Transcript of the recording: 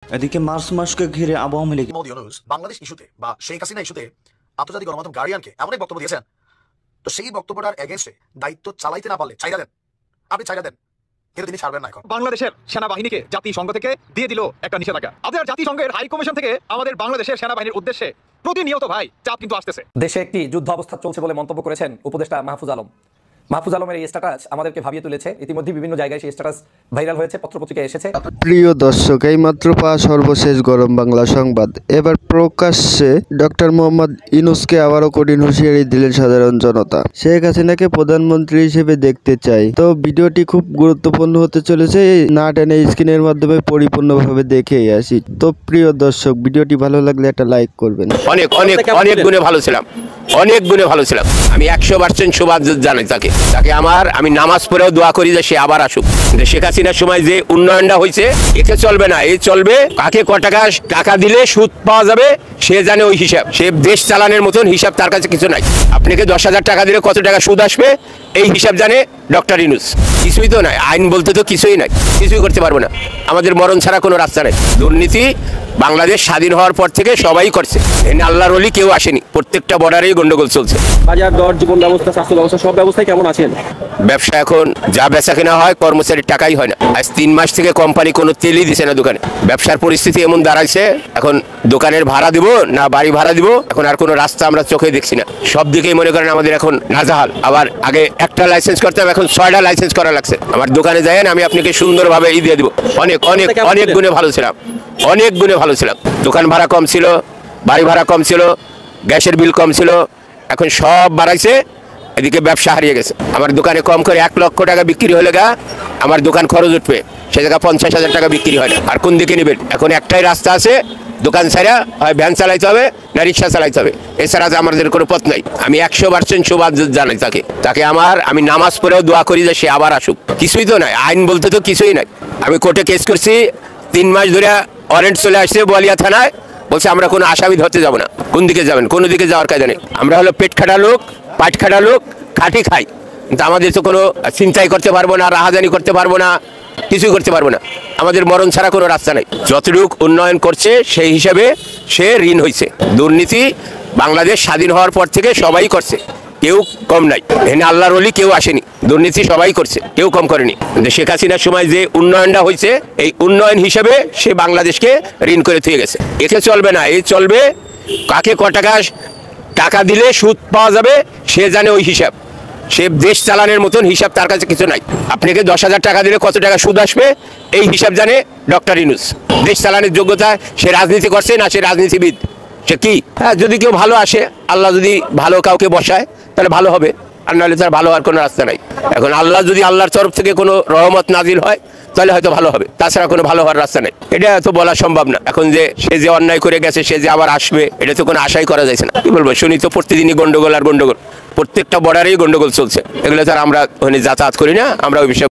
এদিকে মার্চ মাসকে ঘিরে আওয়ামী লীগ মোদি ইউনূস বাংলাদেশ ইস্যুতে বা শেখ হাসিনা ইস্যুতে আন্তর্জাতিক গণমাধ্যম গার্ডিয়ানকে এমন এক বক্তব্য দিয়েছেন, তো সেই বক্তব্যটার এগেইনস্টে দায়িত্ব চালাইতে না পারলে চাইরা দেন, আপনি চাইরা দেন, কিন্তু তিনি ছাড়বেন না। এখন বাংলাদেশের সেনাবাহিনীকে জাতিসংঘ থেকে দিয়ে দিল একটা নিষেধাজ্ঞা। আমাদের জাতিসংঘের হাই কমিশন থেকে আমাদের বাংলাদেশের সেনাবাহিনীর উদ্দেশ্যে প্রতিনিয়ত ভাই চাপ কিন্তু আসতেছে। দেশে একটি যুদ্ধ অবস্থা চলছে বলে মন্তব্য করেছেন উপদেষ্টা মাহফুজ আলম। মাহফুজ আলমের এই স্ট্যাটাস আমাদেরকে ভাবিয়ে তুলেছে। ইতিমধ্যে বিভিন্ন জায়গায় সেই স্ট্যাটাস ভাইরাল হয়েছে, পত্রপত্রিকায় এসেছে। প্রিয় দর্শক, এই মাত্র পাওয়া সর্বশেষ গরম বাংলা সংবাদ। এবার প্রকাশ্যে ডক্টর মোহাম্মদ ইউনূসকে আবারও কঠিন হুঁশিয়ারি দিলেন সাধারণ জনতা। শেখ হাসিনাকে প্রধানমন্ত্রী হিসেবে দেখতে চাই। তো ভিডিওটি খুব গুরুত্বপূর্ণ হতে চলেছে, না টেনে স্ক্রিনের মাধ্যমে পরিপূর্ণভাবে দেখেই আসি। তো প্রিয় দর্শক, ভিডিওটি ভালো লাগলে একটা লাইক করবেন। অনেক অনেক অনেক গুণে ভালো ছিলাম, অনেক গুণে ভালো ছিলাম। আমি 100% শুভেচ্ছা জানাই তাকে। আমি নামাজ পড়েও দোয়া করি যে সে আবার আসুক। শেখ হাসিনার সময় যে উন্নয়নটা হয়েছে, একে চলবে না, এই চলবে কাকে ক টাকা দিলে সুদ পাওয়া যাবে সে জানে ওই হিসাব। সে দেশ চালানোর মতন হিসাব তার কাছে কিছু নাই। আপনাকে 10,000 টাকা দিলে কত টাকা সুদ আসবে এই হিসাব জানে ডক্টর ইউনূস। কিছুই তো নাই, আইন বলতে তো কিছুই নাই, কিছুই করতে পারবো না। আমাদের মরণ ছাড়া কোনো রাস্তা নেই। দুর্নীতি বাংলাদেশ স্বাধীন হওয়ার পর থেকে সবাই করছে, এনে আল্লাহর ওলি কেউ আসেনি। প্রত্যেকটা বর্ডারেই গন্ডগোল চলছে। বাজার দর, জীবন ব্যবস্থা, স্বাস্থ্য ব্যবস্থা, সব ব্যবস্থায় কেমন আছেন? ব্যবসা এখন যা বেচা কেনা হয় কর্মচারীর টাকাই হয় না। আজ 3 মাস থেকে কোম্পানি কোনো তেলই দিছে না দোকানে। ব্যবসার পরিস্থিতি এমন দাঁড়াইছে, এখন দোকানের ভাড়া দিব না বাড়ি ভাড়া দিব, এখন আর কোনো রাস্তা আমরা চোখে দেখছি না। সব দিকেই মনে করেন আমাদের এখন নাজাহাল। আবার আগে একটা লাইসেন্স করতাম, এখন 6টা লাইসেন্স করা লাগছে। আমার দোকানে যায়েন, আমি আপনাকে সুন্দরভাবে দিয়ে দিব। অনেক অনেক অনেক গুণে ভালো ছিলাম, অনেক গুণে ভালো ছিলাম। দোকান ভাড়া কম ছিল, বাড়ি ভাড়া কম ছিল, গ্যাসের বিল কম ছিল, এখন সব বাড়াইছে। এদিকে ব্যবসা হারিয়ে গেছে। আমার দোকানে কম করে 1 লক্ষ টাকা বিক্রি হলে আমার দোকান খরচ উঠবে, সে জায়গায় 50,000 টাকা বিক্রি হয় না। আর কোন দিকে নেবেন? এখন একটাই রাস্তা আছে, দোকান ছাড়া হয় ভ্যান চালাইতে হবে না রিক্সা চালাইতে হবে, এছাড়া আমাদের কোনো পথ নাই। আমি 100% শুভেচ্ছা জানাই তাকে। আমি নামাজ পড়েও দোয়া করি যে সে আবার আসুক। কিছুই তো নাই, আইন বলতে তো কিছুই নাই। আমি কোর্টে কেস করছি, 3 মাস ধরে ওয়ারেন্ট চলে আসছে বোয়ালিয়া থানায়, বলছে আমরা কোনো আসামি ধরতে যাবো না। কোন দিকে যাবেন? কোনো দিকে যাওয়ার কাজ নেই। আমরা হলো পেট খাটা লোক, পাট খাটা লোক, খাটি খাই, কিন্তু আমাদের তো কোনো চিন্তাই করতে পারবো না, রাহাজানি করতে পারবো না, কিছুই করতে পারবো না। আমাদের মরণ ছাড়া কোনো রাস্তা নেই। যতটুকু উন্নয়ন করছে সেই হিসাবে সে ঋণ হয়েছে। দুর্নীতি বাংলাদেশ স্বাধীন হওয়ার পর থেকে সবাই করছে, কেউ কম নাই। এখানে আল্লাহর ওলি কেউ আসেনি, দুর্নীতি সবাই করছে, কেউ কম করেনি। শেখ হাসিনার সময় যে উন্নয়নটা হয়েছে, এই উন্নয়ন হিসেবে সে বাংলাদেশকে ঋণ করে থুয়ে গেছে। একে চলবে না, এই চলবে কাকে ক টাকা দিলে সুদ পাওয়া যাবে সে জানে ওই হিসাব। সে দেশ চালানোর মতন হিসাব তার কাছে কিছু নাই। আপনাকে 10,000 টাকা দিলে কত টাকা সুদ আসবে এই হিসাব জানে ডক্টর ইউনূস। দেশ চালানোর যোগ্যতা, সে রাজনীতি করছে না, সে রাজনীতিবিদ, সে কি? হ্যাঁ, যদি কেউ ভালো আসে, আল্লাহ যদি ভালো কাউকে বসায় তাহলে ভালো হবে, আর নাহলে তার ভালো হওয়ার কোনো রাস্তা নাই। এখন আল্লাহ যদি আল্লাহর তরফ থেকে কোনো রহমত নাজিল হয় তাহলে হয়তো ভালো হবে, তাছাড়া কোনো ভালো হওয়ার রাস্তা নেই। এটা তো বলা সম্ভব না। এখন যে সে যে অন্যায় করে গেছে, সে যে আবার আসবে, এটা তো কোনো আশাই করা যাচ্ছে না। কি বলবো, শুনি তো প্রতিদিনই গন্ডগোল আর গন্ডগোল, প্রত্যেকটা বর্ডারেই গন্ডগোল চলছে। এগুলো তো আর আমরা যাতায়াত করি না, আমরা ওই বিষয়ে